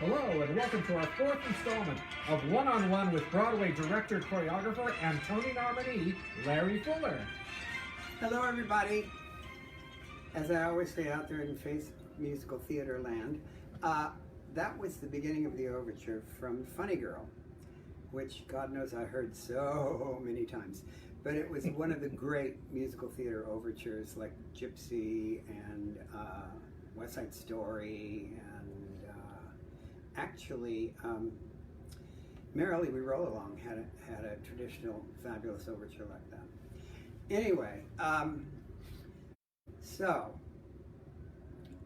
Hello, and welcome to our fourth installment of One-on-One with Broadway director, choreographer, and Tony nominee, Larry Fuller. Hello, everybody. As I always say out there in face musical theater land, that was the beginning of the overture from Funny Girl, which God knows I heard so many times. But it was one of the great musical theater overtures like Gypsy and West Side Story and actually Merrily We Roll Along had a traditional fabulous overture like that. Anyway, so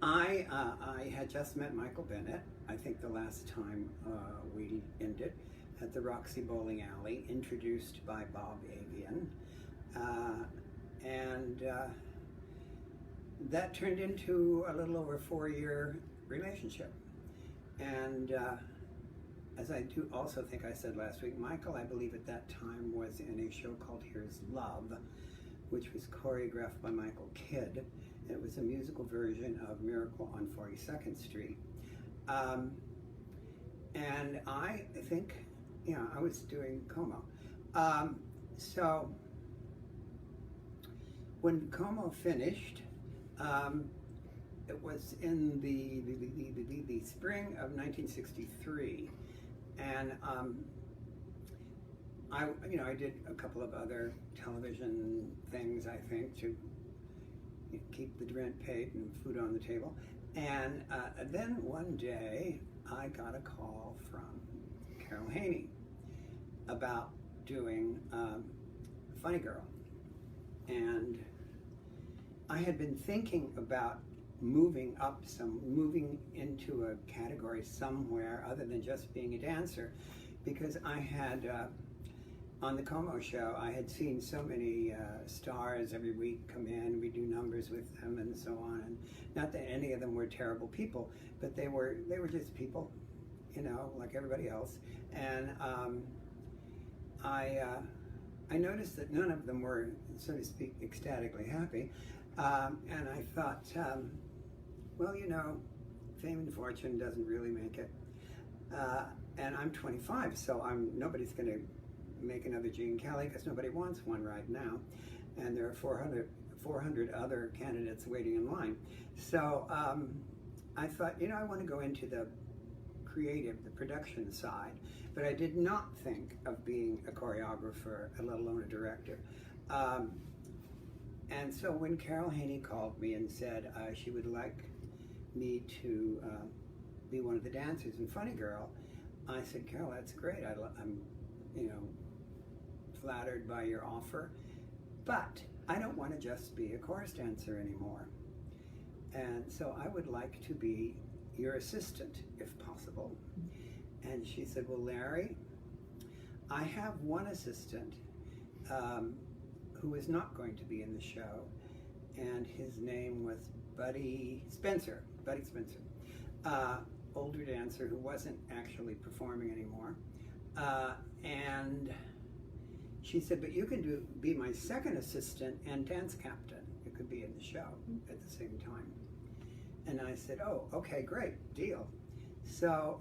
I had just met Michael Bennett, I think the last time we ended, at the Roxy Bowling Alley, introduced by Bob Avian. And that turned into a little over 4-year relationship. And as I do also think I said last week, Michael, I believe at that time, was in a show called Here's Love, which was choreographed by Michael Kidd. It was a musical version of Miracle on 42nd Street. And I think, I was doing Como. So when Como finished, it was in the spring of 1963, and I did a couple of other television things, I think, to keep the rent paid and food on the table. And then one day I got a call from Carol Haney about doing Funny Girl. And I had been thinking about moving into a category somewhere other than just being a dancer, because I had on the Como show, I had seen so many stars every week come in. We do numbers with them and so on. And not that any of them were terrible people, but they were just people, like everybody else. And I noticed that none of them were, so to speak, ecstatically happy. And I thought, well, fame and fortune doesn't really make it. And I'm 25, so nobody's going to make another Gene Kelly, because nobody wants one right now. And there are 400 other candidates waiting in line. So I thought, I want to go into the creative, the production side, but I did not think of being a choreographer, let alone a director. And so when Carol Haney called me and said she would like me to be one of the dancers in Funny Girl, I said, Carol, that's great. I'm, flattered by your offer, but I don't want to just be a chorus dancer anymore. And so I would like to be your assistant, if possible. And she said, well, Larry, I have one assistant who is not going to be in the show, and his name was Buddy Spencer, older dancer who wasn't actually performing anymore. And she said, but you can be my second assistant and dance captain. You could be in the show at the same time. And I said, oh, okay, great, deal. So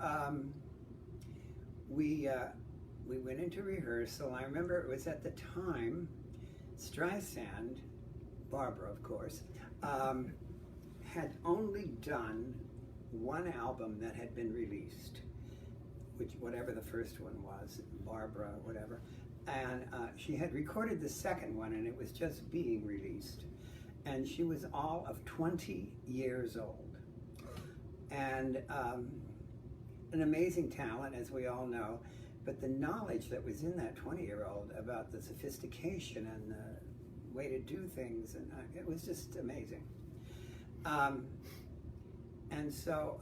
we went into rehearsal. I remember it was at the time Streisand, Barbara of course, had only done one album that had been released, whatever the first one was, Barbara, whatever. And she had recorded the second one, and it was just being released. And she was all of 20 years old. And an amazing talent, as we all know, but the knowledge that was in that 20-year-old about the sophistication and the way to do things, and it was just amazing. And so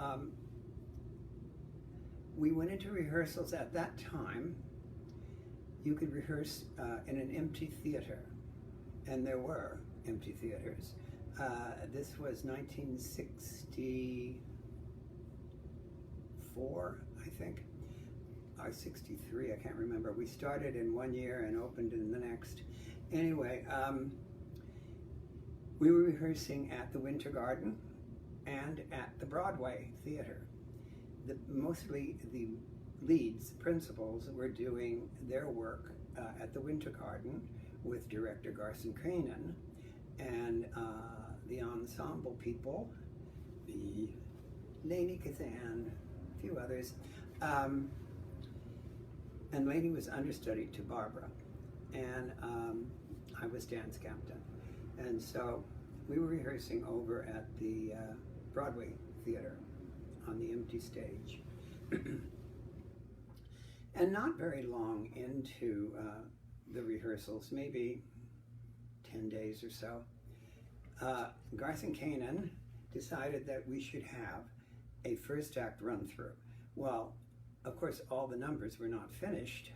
we went into rehearsals. At that time, you could rehearse in an empty theater, and there were empty theaters. This was 1964, I think, or 63, I can't remember. We started in one year and opened in the next. Anyway, we were rehearsing at the Winter Garden and at the Broadway Theater. mostly the leads, principals, were doing their work at the Winter Garden with director Garson Kanin, and the ensemble people, the Lady Kazan, a few others, and Lady was understudy to Barbara, and I was dance captain. And so we were rehearsing over at the Broadway Theater on the empty stage. And not very long into the rehearsals, maybe 10 days or so, Garson Kanin decided that we should have a first act run through. Well, of course, all the numbers were not finished.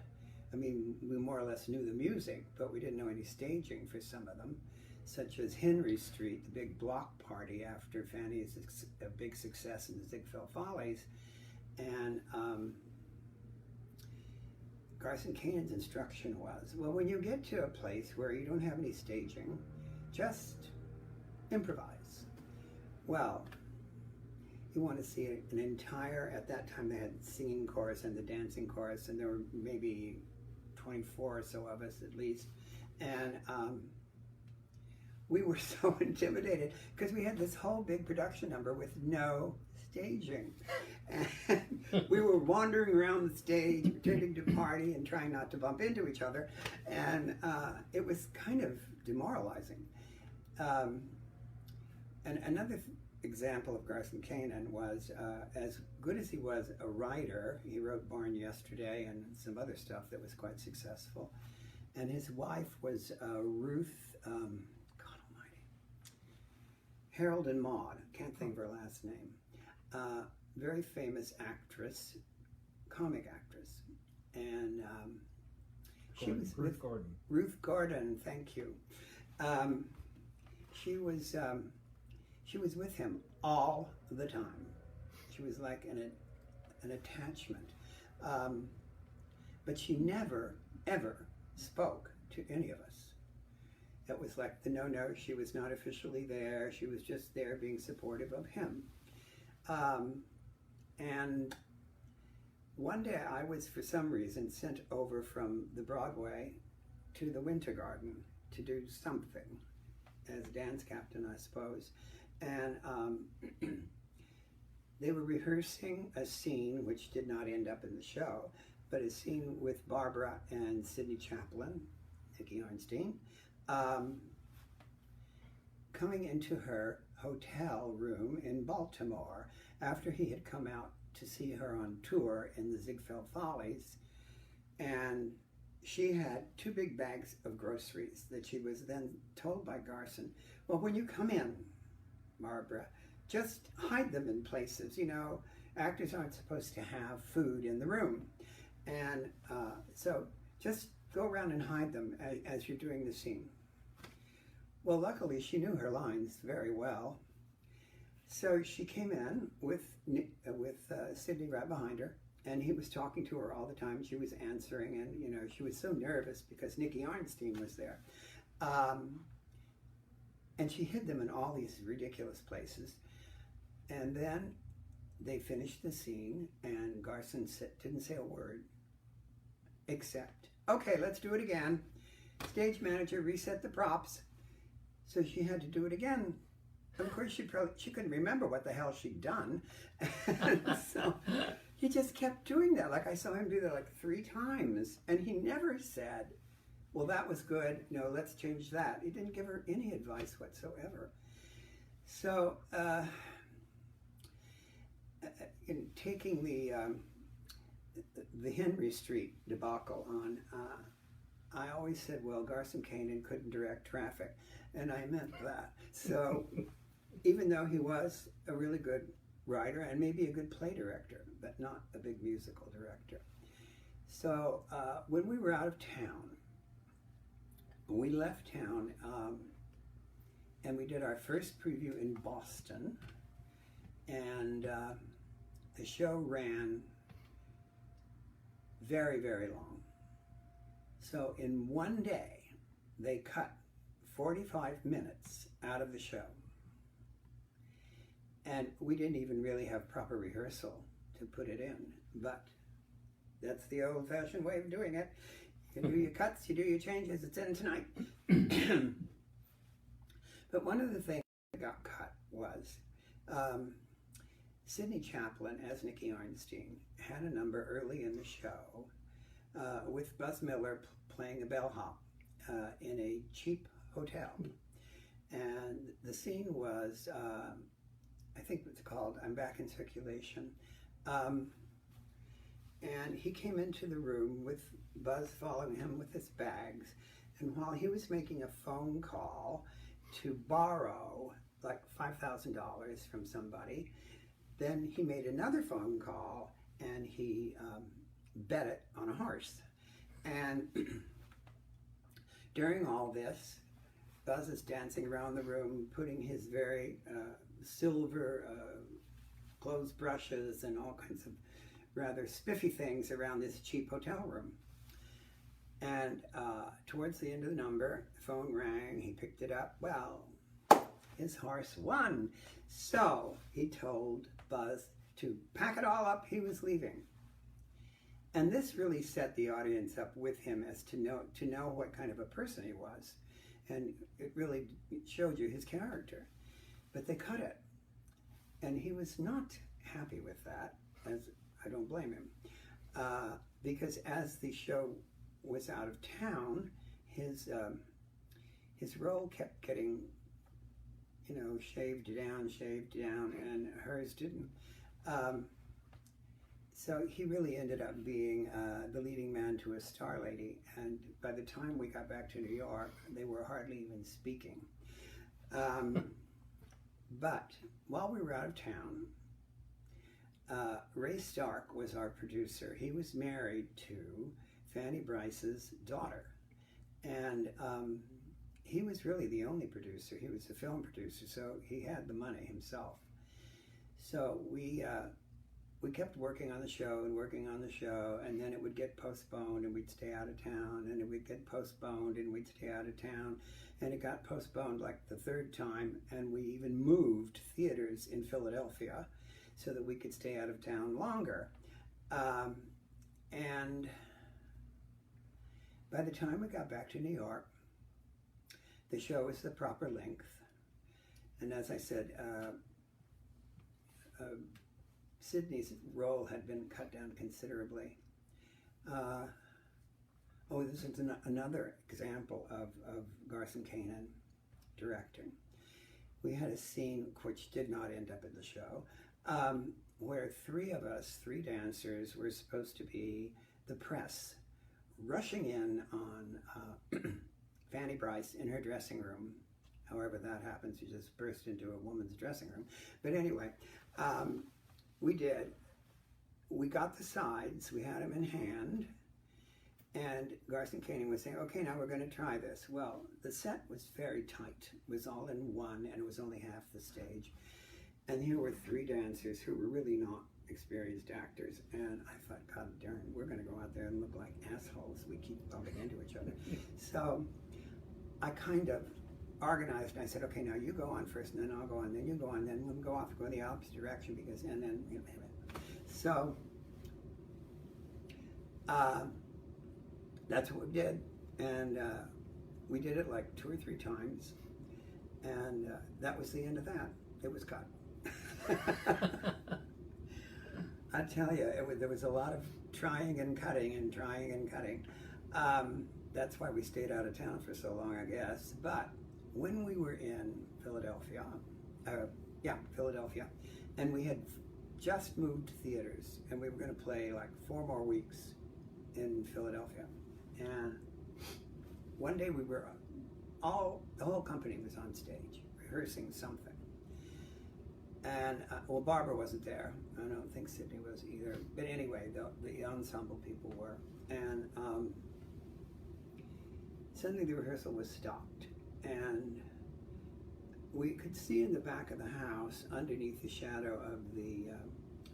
I mean, we more or less knew the music, but we didn't know any staging for some of them, such as Henry Street, the big block party after Fanny's a big success in the Ziegfeld Follies. And Garson Kanin's instruction was, well, when you get to a place where you don't have any staging, just improvise. Well, you want to see an entire, at that time they had singing chorus and the dancing chorus, and there were maybe 24 or so of us at least. And we were so intimidated because we had this whole big production number with no staging. And we were wandering around the stage, pretending to party and trying not to bump into each other. And it was kind of demoralizing. And another example of Garson Kanin was, as good as he was a writer, he wrote Born Yesterday and some other stuff that was quite successful. And his wife was Ruth, God Almighty, Harold and Maude, can't think of her last name. Very famous actress, comic actress. And she was Ruth Gordon. Ruth Gordon, thank you. She was with him all the time. She was like an attachment. But she never, ever spoke to any of us. It was like the no-no, she was not officially there, she was just there being supportive of him. And one day I was, for some reason, sent over from the Broadway to the Winter Garden to do something, as dance captain, I suppose. And they were rehearsing a scene which did not end up in the show, but a scene with Barbara and Sidney Chaplin, Nicky Arnstein, coming into her hotel room in Baltimore after he had come out to see her on tour in the Ziegfeld Follies. And she had 2 big bags of groceries that she was then told by Garson, well, when you come in, Barbara, just hide them in places. You know, actors aren't supposed to have food in the room. And so just go around and hide them as you're doing the scene. Well, luckily she knew her lines very well. So she came in with Sidney right behind her, and he was talking to her all the time. She was answering, and you know, she was so nervous because Nicky Arnstein was there. And she hid them in all these ridiculous places. And then they finished the scene, and Garson didn't say a word, except, okay, let's do it again. Stage manager, reset the props. So she had to do it again. Of course, she couldn't remember what the hell she'd done. So he just kept doing that. Like, I saw him do that like 3 times. And he never said, well, that was good. No, let's change that. He didn't give her any advice whatsoever. So, in taking the Henry Street debacle on, I always said, well, Garson Kanin couldn't direct traffic. And I meant that. So, even though he was a really good writer and maybe a good play director, but not a big musical director. So, when we were out of town, we left town and we did our first preview in Boston, and the show ran very, very long. So in one day, they cut 45 minutes out of the show. And we didn't even really have proper rehearsal to put it in, but that's the old-fashioned way of doing it. You do your cuts, you do your changes, it's in tonight. But one of the things that got cut was Sidney Chaplin as Nicky Arnstein had a number early in the show with Buzz Miller playing a bellhop in a cheap hotel. And the scene was, I think it's called I'm Back in Circulation. And he came into the room with Buzz following him with his bags. And while he was making a phone call to borrow like $5,000 from somebody, then he made another phone call and he bet it on a horse. And during all this, Buzz is dancing around the room, putting his very silver clothes brushes and all kinds of rather spiffy things around this cheap hotel room. And towards the end of the number, the phone rang, he picked it up. Well, his horse won. So he told Buzz to pack it all up, he was leaving. And this really set the audience up with him as to know what kind of a person he was. And it really showed you his character. But they cut it. And he was not happy with that, as I don't blame him. Because as the show was out of town, his role kept getting, shaved down, and hers didn't. So he really ended up being the leading man to a star lady, and by the time we got back to New York, they were hardly even speaking. But while we were out of town, Ray Stark was our producer. He was married to Fanny Brice's daughter, and he was really the only producer. He was the film producer, so he had the money himself. So we kept working on the show, and then it would get postponed, and we'd stay out of town, and it would get postponed, and we'd stay out of town, and it got postponed like the third time, and we even moved theaters in Philadelphia so that we could stay out of town longer. And by the time we got back to New York, the show was the proper length, and as I said, Sidney's role had been cut down considerably. This is another example of Garson Kanin directing. We had a scene which did not end up in the show, where three dancers, were supposed to be the press, rushing in on Fanny Brice in her dressing room. However that happens, you just burst into a woman's dressing room. But anyway, we did. We got the sides, we had them in hand, and Garson Kanin was saying, okay, now we're going to try this. Well, the set was very tight. It was all in one, and it was only half the stage. And here were three dancers who were really not experienced actors. And I thought, God darn, we're going to go out there and look like assholes. We keep bumping into each other. So I kind of organized, and I said, okay, now you go on first, and then I'll go on, then you go on, then we'll go off, go in the opposite direction, because, and then, so that's what we did, and we did it like 2 or 3 times, and that was the end of that. It was cut. I tell you, there was a lot of trying and cutting and trying and cutting. That's why we stayed out of town for so long, I guess. But when we were in Philadelphia, and we had just moved theaters, and we were going to play like 4 more weeks in Philadelphia. And one day we were the whole company was on stage rehearsing something. And, Barbara wasn't there. I don't think Sidney was either. But anyway, the ensemble people were. And suddenly the rehearsal was stopped. And we could see in the back of the house, underneath the shadow of the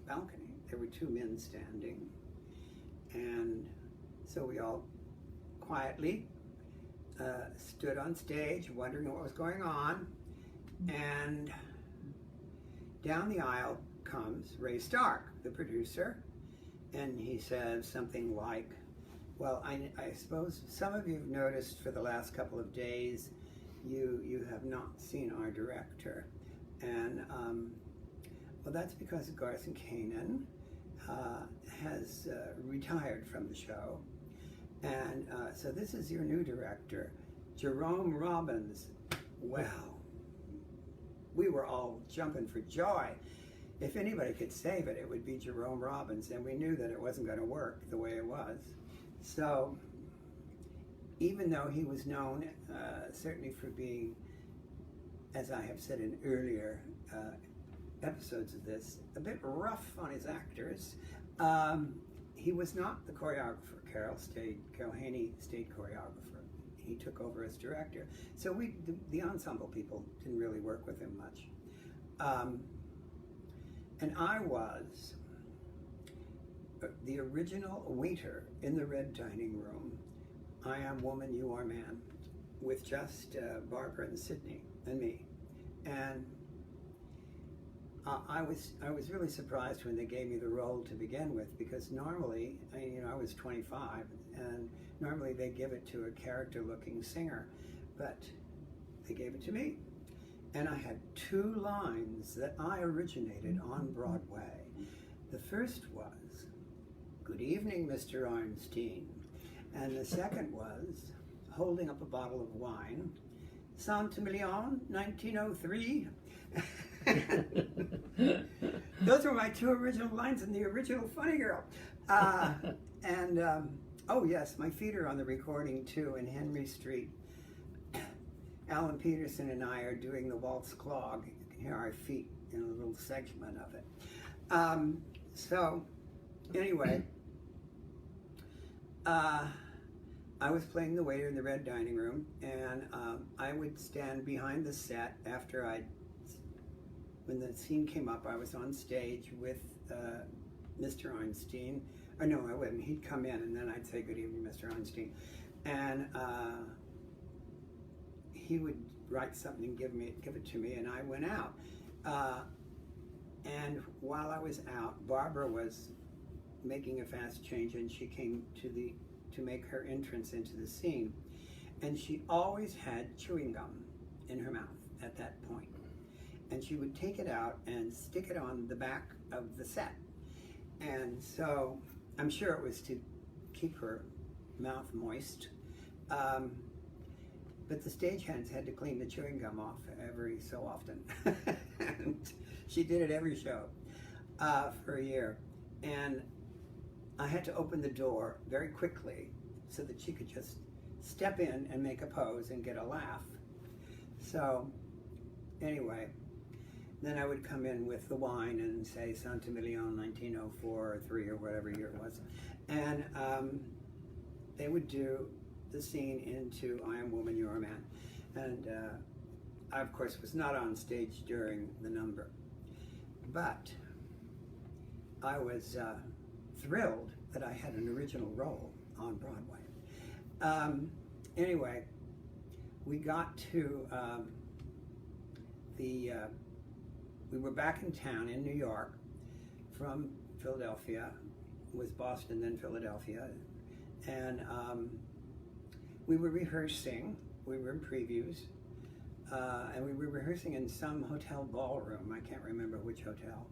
balcony, there were 2 men standing. And so we all quietly stood on stage, wondering what was going on. And down the aisle comes Ray Stark, the producer, and he says something like, well, I suppose some of you have noticed for the last couple of days you have not seen our director. And, well, that's because Garth Kanin has retired from the show. And so this is your new director, Jerome Robbins. Well, we were all jumping for joy. If anybody could save it, it would be Jerome Robbins, and we knew that it wasn't going to work the way it was. So, even though he was known, certainly for being, as I have said in earlier episodes of this, a bit rough on his actors, he was not the choreographer. Carol Haney stayed choreographer. He took over as director. So the ensemble people didn't really work with him much. And I was the original waiter in the Red Dining Room, I Am Woman, You Are Man, with just Barbara and Sydney and me. And I was really surprised when they gave me the role to begin with, because normally, I was 25, and normally they give it to a character-looking singer, but they gave it to me. And I had 2 lines that I originated on Broadway. The first was, "Good evening, Mr. Arnstein." And the second was, holding up a bottle of wine, "Saint-Emilion, 1903. Those were my 2 original lines in the original Funny Girl. Oh yes, my feet are on the recording too in Henry Street. Alan Peterson and I are doing the Waltz Clog. You can hear our feet in a little segment of it. So, anyway, I was playing the waiter in the Red Dining Room, and I would stand behind the set after when the scene came up. I was on stage with Mr. Arnstein. Or no, I wouldn't. He'd come in, and then I'd say, "Good evening, Mr. Arnstein." And he would write something and give it to me, and I went out. And while I was out, Barbara was making a fast change, and she came to make her entrance into the scene. And she always had chewing gum in her mouth at that point. And she would take it out and stick it on the back of the set. And so I'm sure it was to keep her mouth moist. But the stagehands had to clean the chewing gum off every so often. And she did it every show for a year. And I had to open the door very quickly so that she could just step in and make a pose and get a laugh. So anyway, then I would come in with the wine and say Saint-Emilion, 1904 or 3 or whatever year it was. And they would do the scene into I Am Woman, You Are Man. And I, of course, was not on stage during the number. But I was thrilled that I had an original role on Broadway. Anyway, we got to we were back in town in New York from Philadelphia. It was Boston, then Philadelphia. And we were rehearsing. We were in previews. And we were rehearsing in some hotel ballroom. I can't remember which hotel.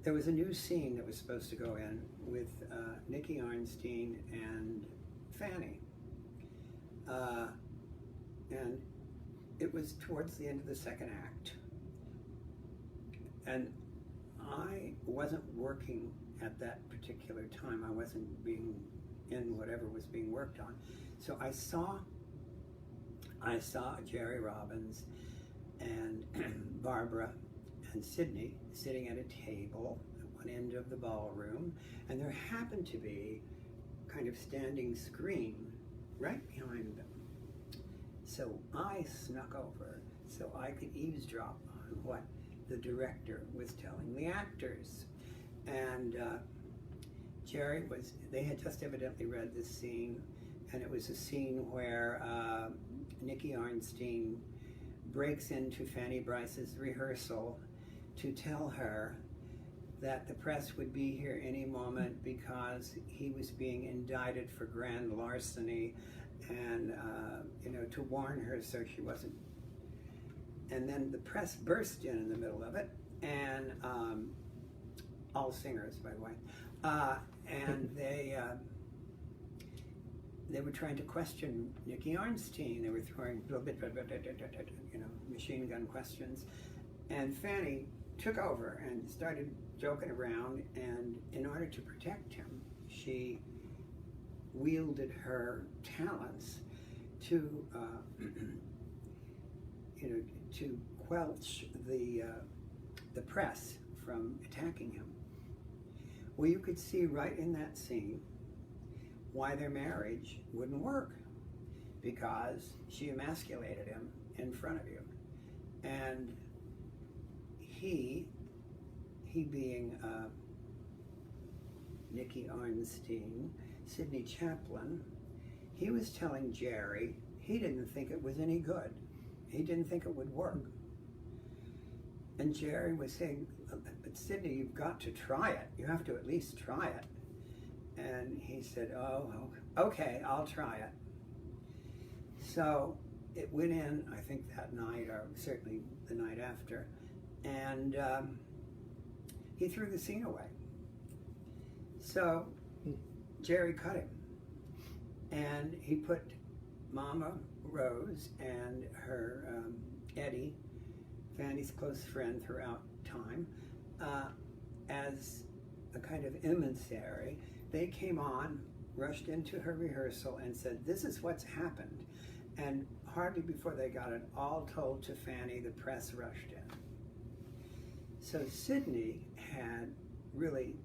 There was a new scene that was supposed to go in with Nicky Arnstein and Fanny. And it was towards the end of the second act. And I wasn't working at that particular time. I wasn't being in whatever was being worked on. So I saw Jerry Robbins and Barbara and Sydney sitting at a table at one end of the ballroom, and there happened to be kind of standing screen right behind them. So I snuck over so I could eavesdrop on what the director was telling the actors. And they had just evidently read this scene, and it was a scene where Nicky Arnstein breaks into Fanny Brice's rehearsal to tell her that the press would be here any moment because he was being indicted for grand larceny, and to warn her so she wasn't. And then the press burst in the middle of it, and all singers, by the way, and they were trying to question Nicky Arnstein. They were throwing machine gun questions, and Fanny took over and started joking around, and in order to protect him, she wielded her talents to to quelch the press from attacking him. Well, you could see right in that scene why their marriage wouldn't work, because she emasculated him in front of you. And he being Nicky Arnstein, Sidney Chaplin, he was telling Jerry he didn't think it was any good. He didn't think it would work. And Jerry was saying, but Sidney, you've got to try it. You have to at least try it. And he said, oh, okay, I'll try it. So it went in, I think that night, or certainly the night after, and he threw the scene away. So Jerry cut him, and he put Mama Rose and her Eddie, Fanny's close friend throughout time, as a kind of emissary. They came on, rushed into her rehearsal, and said, this is what's happened. And hardly before they got it all told to Fanny, the press rushed in. So Sidney had really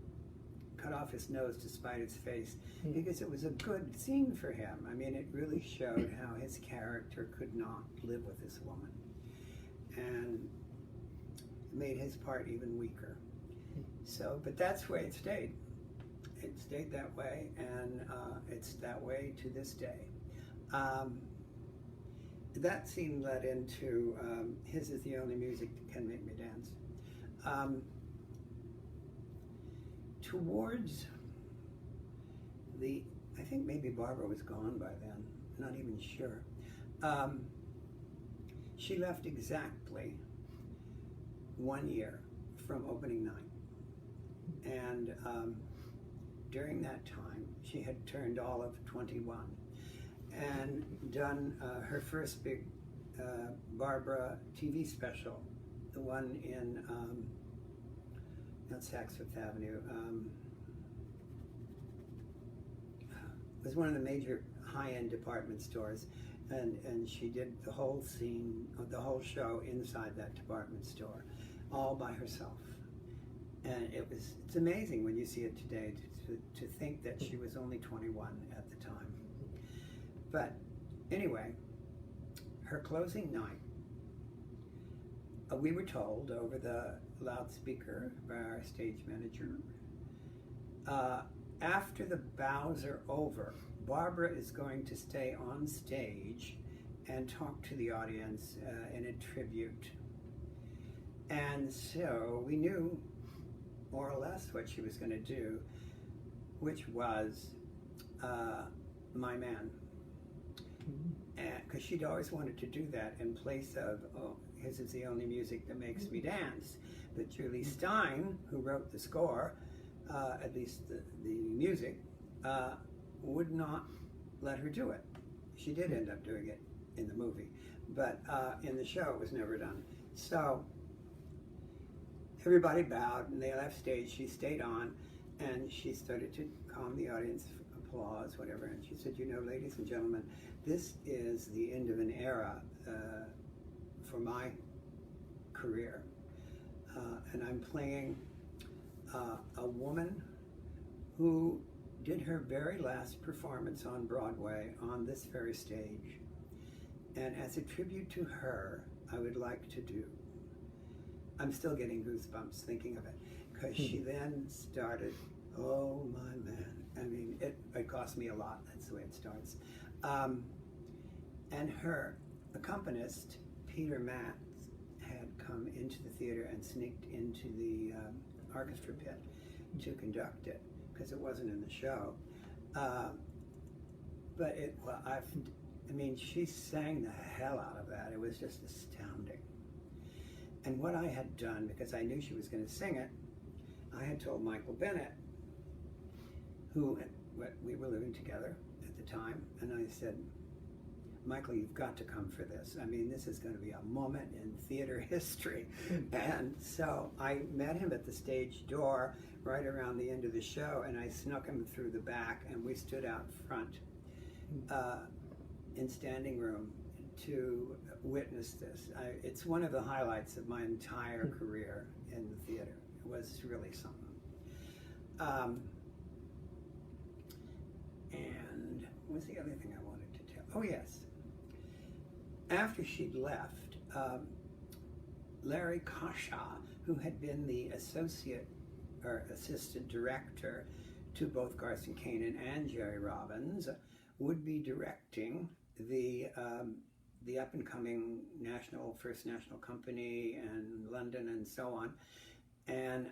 cut off his nose to spite his face, because it was a good scene for him. I mean, it really showed how his character could not live with this woman, and made his part even weaker. So, but that's the way it stayed. It stayed that way, and it's that way to this day. That scene led into His Is the Only Music That Can Make Me Dance. Towards I think maybe Barbara was gone by then, not even sure. She left exactly 1 year from opening night. And during that time, she had turned all of 21 and done her first big Barbara TV special, the one in, not Saks Fifth Avenue, it was one of the major high-end department stores, and she did the whole scene, the whole show inside that department store, all by herself. And it's amazing when you see it today to think that she was only 21 at the time. But anyway, her closing night, we were told over the loudspeaker by our stage manager, after the bows are over, Barbara is going to stay on stage and talk to the audience in a tribute. And so we knew more or less what she was going to do, which was My Man. Because she'd always wanted to do that in place of, His Is the Only Music That Makes Me Dance. But Julie Stein, who wrote the score, at least the music, would not let her do it. She did end up doing it in the movie, but in the show it was never done. So everybody bowed and they left stage. She stayed on, and she started to calm the audience, applause, whatever, and she said, ladies and gentlemen, this is the end of an era for my career. And I'm playing a woman who did her very last performance on Broadway on this very stage. And as a tribute to her, I would like to do, I'm still getting goosebumps thinking of it, because she then started, Oh My Man. I mean, it cost me a lot. That's the way it starts. And her accompanist Peter Matt had come into the theater and sneaked into the orchestra pit to conduct it because it wasn't in the show. But I mean, she sang the hell out of that. It was just astounding. And what I had done, because I knew she was going to sing it, I had told Michael Bennett, who we were living together at the time, and I said, Michael, you've got to come for this. I mean, this is going to be a moment in theater history. And so I met him at the stage door right around the end of the show, and I snuck him through the back, and we stood out front in standing room to witness this. It's one of the highlights of my entire career in the theater. It was really something. And what was the other thing I wanted to tell? Oh, yes. After she'd left, Larry Kasha, who had been the assistant director to both Garson Kanin and Jerry Robbins, would be directing the up-and-coming First National Company and London and so on. And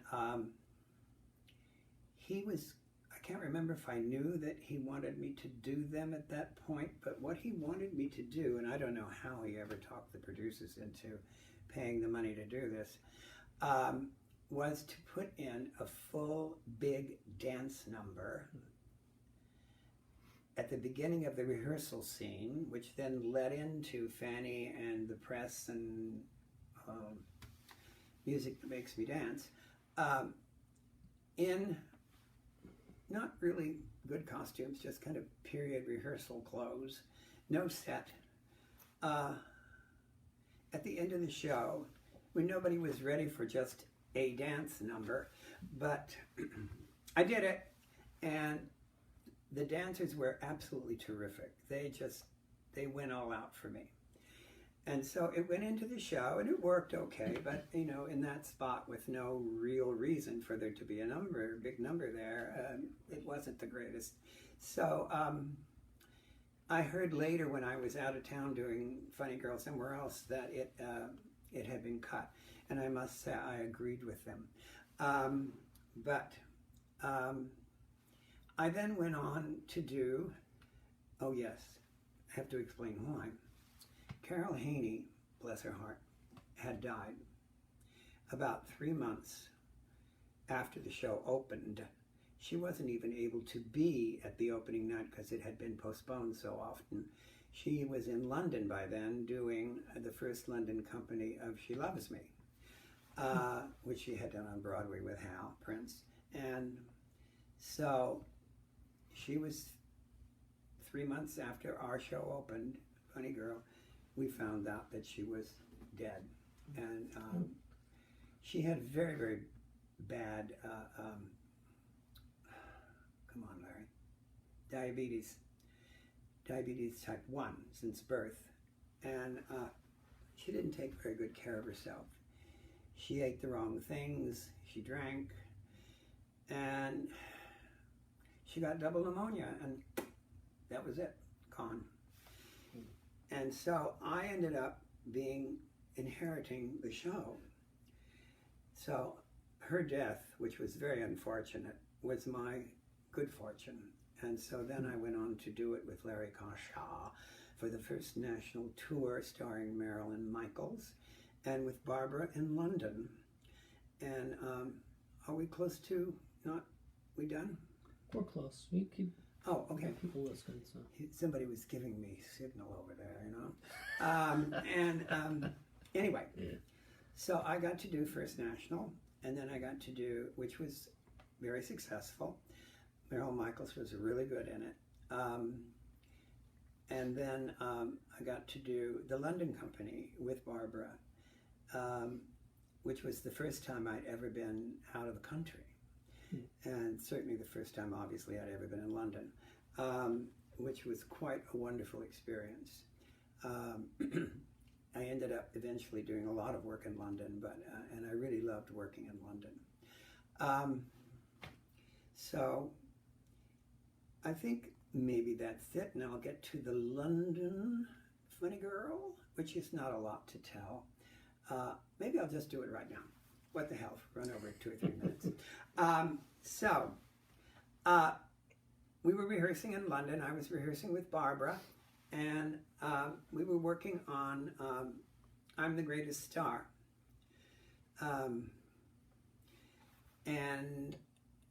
he was, I can't remember if I knew that he wanted me to do them at that point, but what he wanted me to do, and I don't know how he ever talked the producers into paying the money to do this, was to put in a full big dance number at the beginning of the rehearsal scene, which then led into Fanny and the Press and Music That Makes Me Dance, in not really good costumes, just kind of period rehearsal clothes, no set. At the end of the show, when nobody was ready for just a dance number, but I did it, and the dancers were absolutely terrific. They went all out for me. And so it went into the show, and it worked okay, but, you know, in that spot with no real reason for there to be a big number there, it wasn't the greatest. So I heard later when I was out of town doing Funny Girl somewhere else that it had been cut, and I must say I agreed with them. But I then went on to do, oh yes, I have to explain why. Carol Haney, bless her heart, had died about 3 months after the show opened. She wasn't even able to be at the opening night because it had been postponed so often. She was in London by then doing the first London company of She Loves Me, which she had done on Broadway with Hal Prince. And so she was 3 months after our show opened, Funny Girl, we found out that she was dead. And she had very, very bad, come on, Larry, diabetes type 1 since birth. And she didn't take very good care of herself. She ate the wrong things, she drank, and she got double pneumonia, and that was it, gone. And so I ended up inheriting the show. So her death, which was very unfortunate, was my good fortune. And so then I went on to do it with Larry Kasha for the first national tour starring Marilyn Michaels, and with Barbara in London. And are we close to we done? We're close. We keep people listening. So somebody was giving me signal over there, you know. Anyway, so I got to do First National, and then I got to do, which was very successful. Marilyn Michaels was really good in it. And then I got to do the London Company with Barbara, which was the first time I'd ever been out of the country. And certainly the first time, obviously, I'd ever been in London, which was quite a wonderful experience. I ended up eventually doing a lot of work in London, and I really loved working in London. So I think maybe that's it, and I'll get to the London Funny Girl girl, which is not a lot to tell. Maybe I'll just do it right now. What the hell? Run over 2 or 3 minutes. We were rehearsing in London. I was rehearsing with Barbara, and we were working on I'm the Greatest Star. And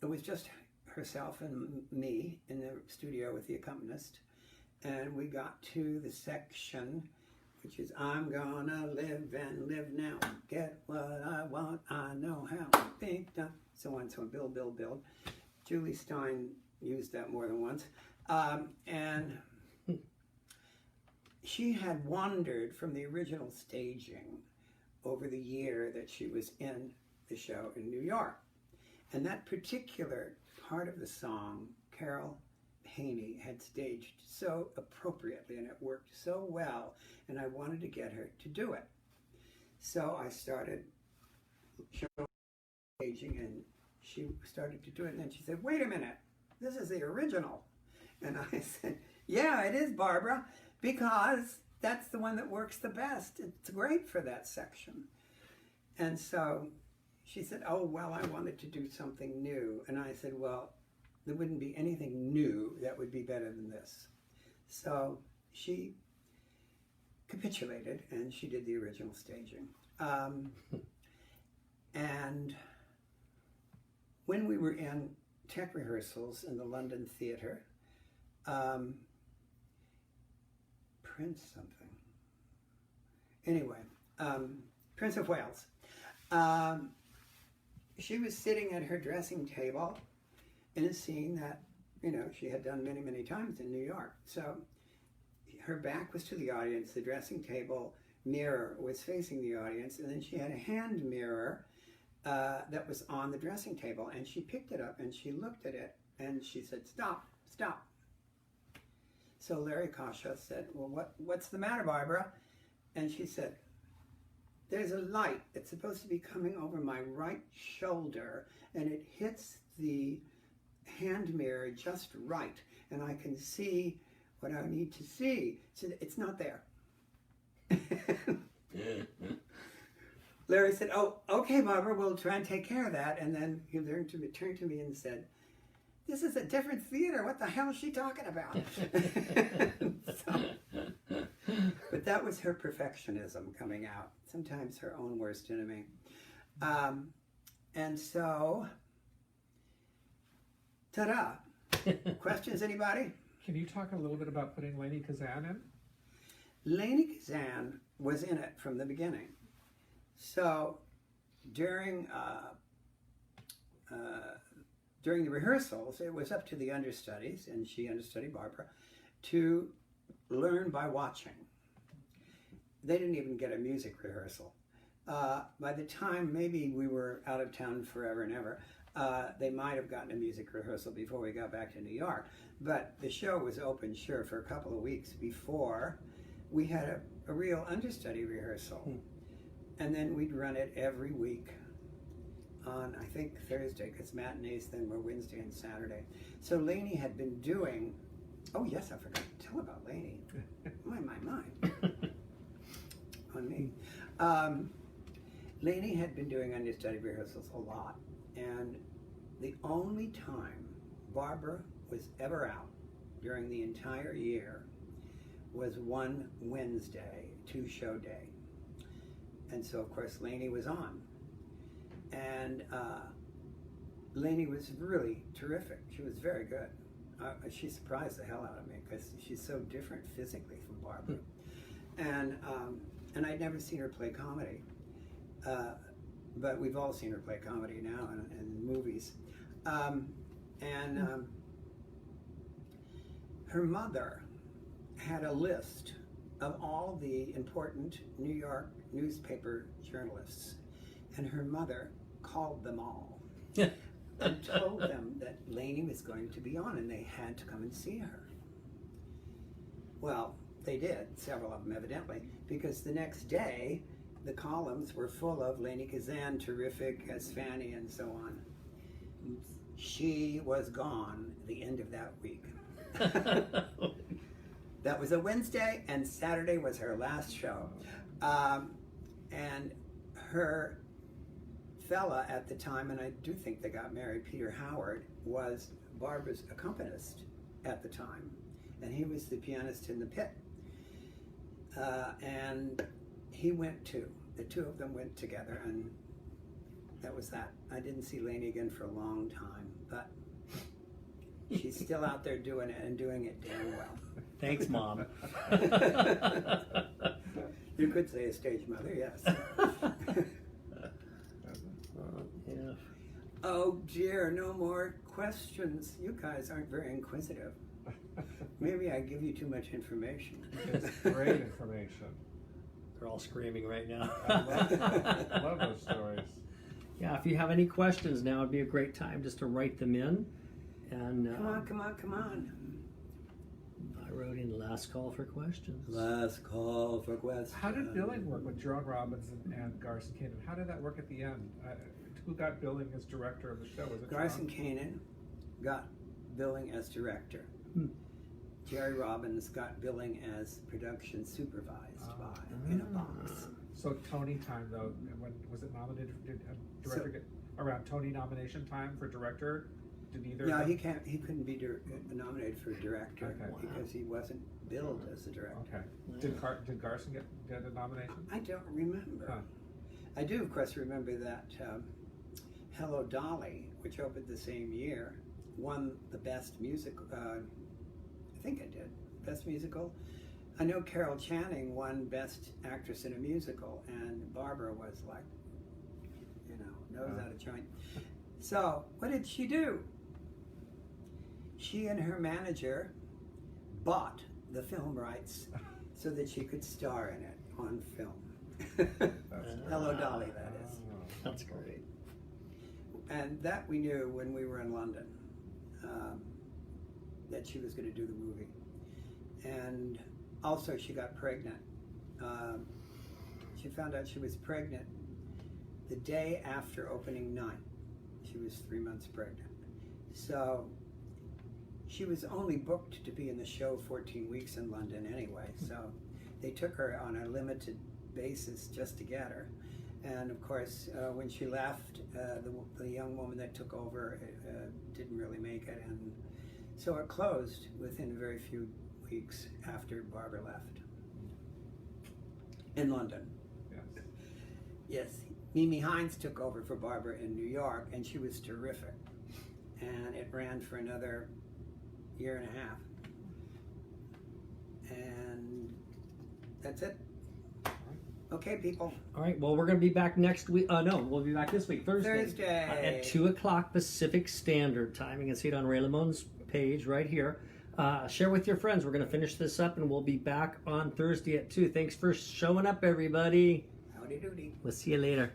it was just herself and me in the studio with the accompanist. And we got to the section, which is I'm gonna live and live now, get what I want, I know how, think, so on, so on, build, build, build. Julie Stein used that more than once. And she had wandered from the original staging over the year that she was in the show in New York. And that particular part of the song, Carol Haney had staged so appropriately, and it worked so well, and I wanted to get her to do it. So I started staging, and she started to do it, and then she said, wait a minute, this is the original. And I said, yeah, it is, Barbara, because that's the one that works the best. It's great for that section. And so she said, oh, well, I wanted to do something new. And I said, well, there wouldn't be anything new that would be better than this. So she capitulated, and she did the original staging. And when we were in tech rehearsals in the London Theatre, Prince something. Anyway, Prince of Wales. She was sitting at her dressing table in a scene that, you know, she had done many, many times in New York. So her back was to the audience, the dressing table mirror was facing the audience, and then she had a hand mirror that was on the dressing table, and she picked it up and she looked at it and she said, stop, stop. So Larry Kasha said, well, what's the matter, Barbara? And she said, there's a light that's supposed to be coming over my right shoulder, and it hits the hand mirror just right, and I can see what I need to see. So it's not there. Larry said, oh, okay, Barbara, we'll try and take care of that. And then he turned to me and said, this is a different theater. What the hell is she talking about? But that was her perfectionism coming out. Sometimes her own worst enemy. And so, ta-da. Questions, anybody? Can you talk a little bit about putting Lainie Kazan in? Lainie Kazan was in it from the beginning. So during the rehearsals, it was up to the understudies, and she understudied Barbara, to learn by watching. They didn't even get a music rehearsal. By the time maybe we were out of town forever and ever, they might have gotten a music rehearsal before we got back to New York. But the show was open, sure, for a couple of weeks before we had a real understudy rehearsal. And then we'd run it every week on, I think, Thursday, because matinees then were Wednesday and Saturday. So Lainie had been doing, oh yes, I forgot to tell about Lainie. My on me. Lainie had been doing understudy rehearsals a lot, and the only time Barbara was ever out during the entire year was one Wednesday, 2-show day. And so, of course, Lainie was on. And Lainie was really terrific. She was very good. She surprised the hell out of me because she's so different physically from Barbara. And I'd never seen her play comedy. But we've all seen her play comedy now in movies. Her mother had a list of all the important New York newspaper journalists, and her mother called them all and told them that Lainie was going to be on, and they had to come and see her. Well, they did, several of them evidently, because the next day the columns were full of Lainie Kazan, terrific as Fanny, and so on. She was gone the end of that week. That was a Wednesday, and Saturday was her last show. And her fella at the time, and I do think they got married, Peter Howard, was Barbara's accompanist at the time. And he was the pianist in the pit. And he went too. The two of them went together, and that was that. I didn't see Lainey again for a long time, but she's still out there doing it and doing it damn well. Thanks, Mom. You could say a stage mother, yes. Yeah. Oh dear, no more questions. You guys aren't very inquisitive. Maybe I give you too much information. It's great information. They're all screaming right now. I love those stories. Yeah, if you have any questions now, would be a great time just to write them in. And Come on. I wrote in last call for questions. Last call for questions. How did billing work with Gerald Robbins and Garson Kanin? How did that work at the end? Who got billing as director of the show? Was it Garson John? Kanin got billing as director. Jerry Robbins got billing as production supervised by in a box. So Tony time though, when was it nominated? Did director get around Tony nomination time for director? Did either? No, of them? he couldn't be nominated for director because he wasn't billed as a director. Okay. Did Garson get a nomination? I don't remember. Huh. I do, of course, remember that Hello Dolly, which opened the same year, won the best musical. I think it did. Best musical. I know Carol Channing won Best Actress in a Musical, and Barbara was like, nose out of joint. So, what did she do? She and her manager bought the film rights so that she could star in it on film. Hello Dolly, that is. That's great. And that we knew when we were in London, that she was going to do the movie. And also she got pregnant. She found out she was pregnant the day after opening night. She was 3 months pregnant. So she was only booked to be in the show 14 weeks in London anyway. So they took her on a limited basis just to get her. And of course, when she left, the young woman that took over didn't really make it. And so it closed within very few weeks after Barbara left. In London. Yes. Yes. Mimi Hines took over for Barbara in New York, and she was terrific. And it ran for another year and a half. And that's it. Okay, people. All right, well, we're going to be back next week. No, we'll be back this week, Thursday. Thursday. At 2 o'clock Pacific Standard Time. You can see it on Ray Lamone's page right here. Share with your friends. We're going to finish this up, and we'll be back on Thursday at 2. Thanks for showing up, everybody. Howdy doody. We'll see you later.